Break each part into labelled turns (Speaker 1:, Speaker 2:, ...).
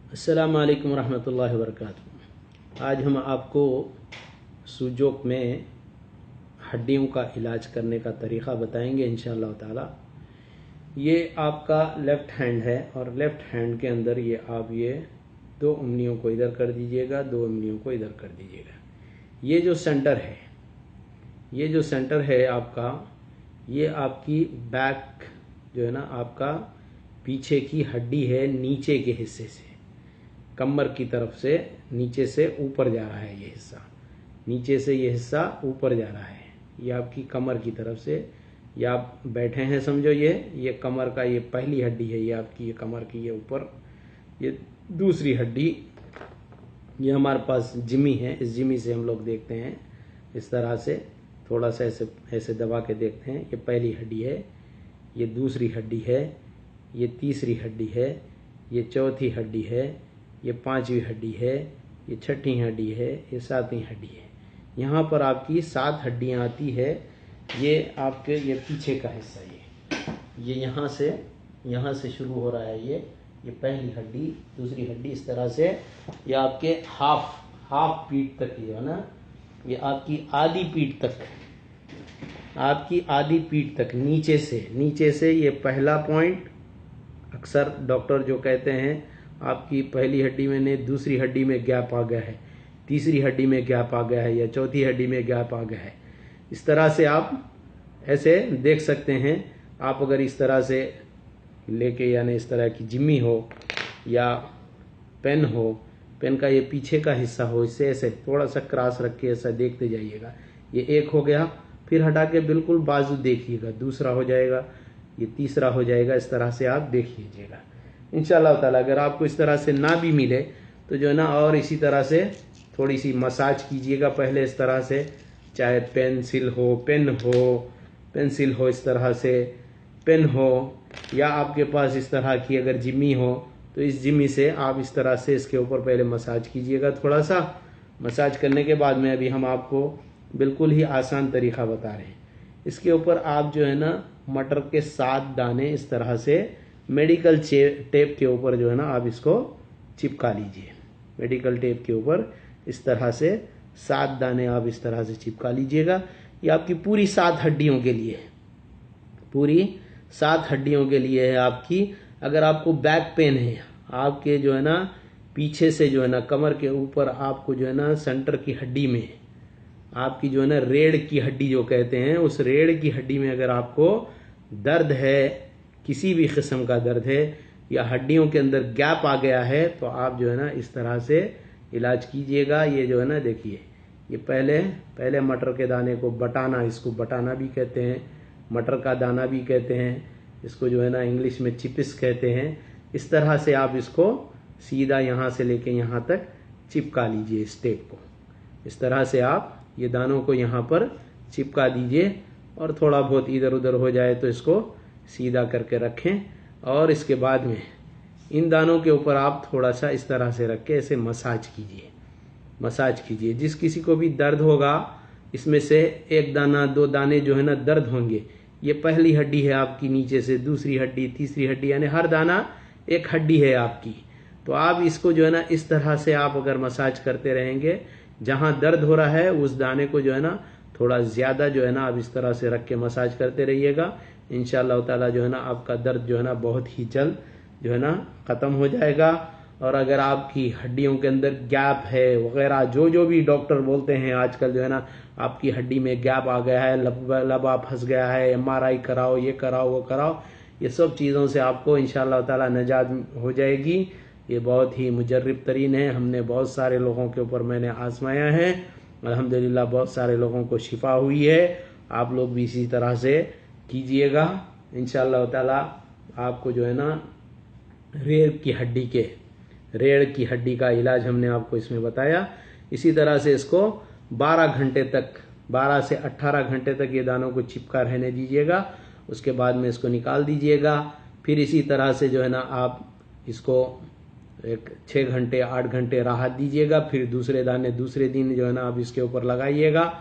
Speaker 1: अस्सलामु अलैकुम रहमतुल्लाहि व बरकातुहू। आज हम आपको सूजोक में हड्डियों का इलाज करने का तरीक़ा बताएंगे इंशाअल्लाह ताला। ये आपका लेफ़्ट हैंड है और लेफ़्ट हैंड के अंदर ये दो उंगलियों को इधर कर दीजिएगा, दो उंगलियों को इधर कर दीजिएगा। ये जो सेंटर है आपका, ये आपकी बैक जो है ना, आपका पीछे की हड्डी है, नीचे के हिस्से से, कमर की तरफ से नीचे से ऊपर जा रहा है। ये हिस्सा नीचे से, ये हिस्सा ऊपर जा रहा है। ये आपकी कमर की तरफ से, या आप बैठे हैं समझो, ये कमर का, ये पहली हड्डी है, ये आपकी, ये कमर की, ये ऊपर, ये दूसरी हड्डी, ये हमारे पास जिमी है। इस जिमी से हम लोग देखते हैं, इस तरह से थोड़ा सा ऐसे दबा के देखते हैं। ये पहली हड्डी है, ये दूसरी हड्डी है, ये तीसरी हड्डी है, ये चौथी हड्डी है, ये पांचवी हड्डी है, ये छठी हड्डी है, ये सातवीं हड्डी है। यहाँ पर आपकी 7 हड्डियाँ आती है। ये आपके, ये पीछे का हिस्सा, ये यहाँ से शुरू हो रहा है। ये पहली हड्डी, दूसरी हड्डी, इस तरह से ये आपके हाफ पीठ तक, ये है ना, ये आपकी आधी पीठ तक, नीचे से ये पहला पॉइंट। अक्सर डॉक्टर जो कहते हैं आपकी पहली हड्डी में नहीं, दूसरी हड्डी में गैप आ गया है, तीसरी हड्डी में गैप आ गया है, या चौथी हड्डी में गैप आ गया है। इस तरह से आप ऐसे देख सकते हैं। आप अगर इस तरह से लेके, यानी इस तरह की जिम्मी हो या पेन हो, पेन का ये पीछे का हिस्सा हो, इससे ऐसे थोड़ा सा क्रॉस रख के ऐसा देखते जाइएगा। ये एक हो गया, फिर हटा के बिल्कुल बाजू देखिएगा, दूसरा हो जाएगा, ये तीसरा हो जाएगा। इस तरह से आप देख लीजिएगा इंशाअल्लाह ताला। अगर आपको इस तरह से ना भी मिले तो जो है ना, और इसी तरह से थोड़ी सी मसाज कीजिएगा पहले, इस तरह से, चाहे पेंसिल हो, इस तरह से पेन हो, या आपके पास इस तरह की अगर जिम्मी हो तो इस जिम्मी से आप इस तरह से इसके ऊपर पहले मसाज कीजिएगा। थोड़ा सा मसाज करने के बाद में अभी हम आपको बिल्कुल ही आसान तरीका बता रहे हैं। इसके ऊपर आप जो है ना, मटर के 7 दाने इस तरह से मेडिकल टेप के ऊपर जो है ना, आप इसको चिपका लीजिए। मेडिकल टेप के ऊपर इस तरह से 7 दाने आप इस तरह से चिपका लीजिएगा। ये आपकी पूरी 7 हड्डियों के लिए है, पूरी 7 हड्डियों के लिए है आपकी। अगर आपको बैक पेन है, आपके जो है ना पीछे से जो है ना, कमर के ऊपर आपको जो है ना, सेंटर की हड्डी में आपकी जो है ना, रीढ़ की हड्डी जो कहते हैं, उस रीढ़ की हड्डी में अगर आपको दर्द है, किसी भी किस्म का दर्द है, या हड्डियों के अंदर गैप आ गया है, तो आप जो है ना इस तरह से इलाज कीजिएगा। ये जो है ना, देखिए, ये पहले मटर के दाने को बटाना, इसको बटाना भी कहते हैं, मटर का दाना भी कहते हैं, इसको जो है ना इंग्लिश में चिपिस कहते हैं। इस तरह से आप इसको सीधा यहाँ से लेके यहाँ तक चिपका लीजिए। इस टेप को इस तरह से आप ये दानों को यहाँ पर चिपका दीजिए, और थोड़ा बहुत इधर उधर हो जाए तो इसको सीधा करके रखें। और इसके बाद में इन दानों के ऊपर आप थोड़ा सा इस तरह से रख के ऐसे मसाज कीजिए। जिस किसी को भी दर्द होगा, इसमें से 1 दाना 2 दाने जो है ना दर्द होंगे। ये पहली हड्डी है आपकी, नीचे से दूसरी हड्डी, तीसरी हड्डी, यानी हर दाना एक हड्डी है आपकी। तो आप इसको जो है ना इस तरह से आप अगर मसाज करते रहेंगे, जहां दर्द हो रहा है उस दाने को जो है ना थोड़ा ज्यादा जो है ना आप इस तरह से रख के मसाज करते रहिएगा। इंशाअल्लाह ताला जो है ना आपका दर्द जो है ना बहुत ही जल्द जो है ना खत्म हो जाएगा। और अगर आपकी हड्डियों के अंदर गैप है वगैरह, जो भी डॉक्टर बोलते हैं आजकल, जो है ना आपकी हड्डी में गैप आ गया है, लबा फंस गया है, MRI कराओ, ये कराओ, वो कराओ, ये सब चीज़ों से आपको इंशाअल्लाह ताला निजात हो जाएगी। ये बहुत ही मुजर्रिब तरीन है। हमने बहुत सारे लोगों के ऊपर मैंने आजमाया है, अल्हम्दुलिल्लाह बहुत सारे लोगों को शिफा हुई है। आप लोग भी इसी तरह से कीजिएगा इंशाअल्लाह ताला। आपको जो है ना रीढ़ की हड्डी का इलाज हमने आपको इसमें बताया। इसी तरह से इसको 12 से 18 घंटे तक ये दानों को चिपका रहने दीजिएगा। उसके बाद में इसको निकाल दीजिएगा। फिर इसी तरह से जो है ना आप इसको 6 घंटे 8 घंटे राहत दीजिएगा। फिर दूसरे दाने दूसरे दिन जो है ना आप इसके ऊपर लगाइएगा।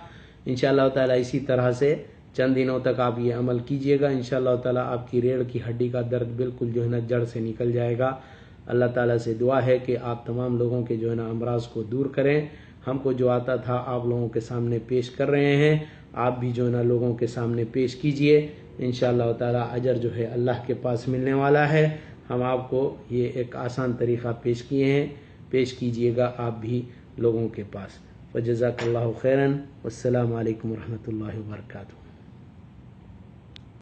Speaker 1: इंशाअल्लाह ताला इसी तरह से चंद दिनों तक आप ये अमल कीजिएगा। इंशाअल्लाह ताला आपकी रीढ़ की हड्डी का दर्द बिल्कुल जो है ना जड़ से निकल जाएगा। अल्लाह ताला से दुआ है कि आप तमाम लोगों के जो है ना अमराज को दूर करें। हमको जो आता था आप लोगों के सामने पेश कर रहे हैं, आप भी जो है ना लोगों के सामने पेश कीजिए। इंशाअल्लाह ताला अजर जो है अल्लाह के पास मिलने वाला है। हम आपको ये एक आसान तरीक़ा पेश किए हैं, पेश कीजिएगा आप भी लोगों के पास। वजज़ाकल्लाहु खैरन। वस्सलामु अलैकुम रहमतुल्लाहि व बरकातुहू।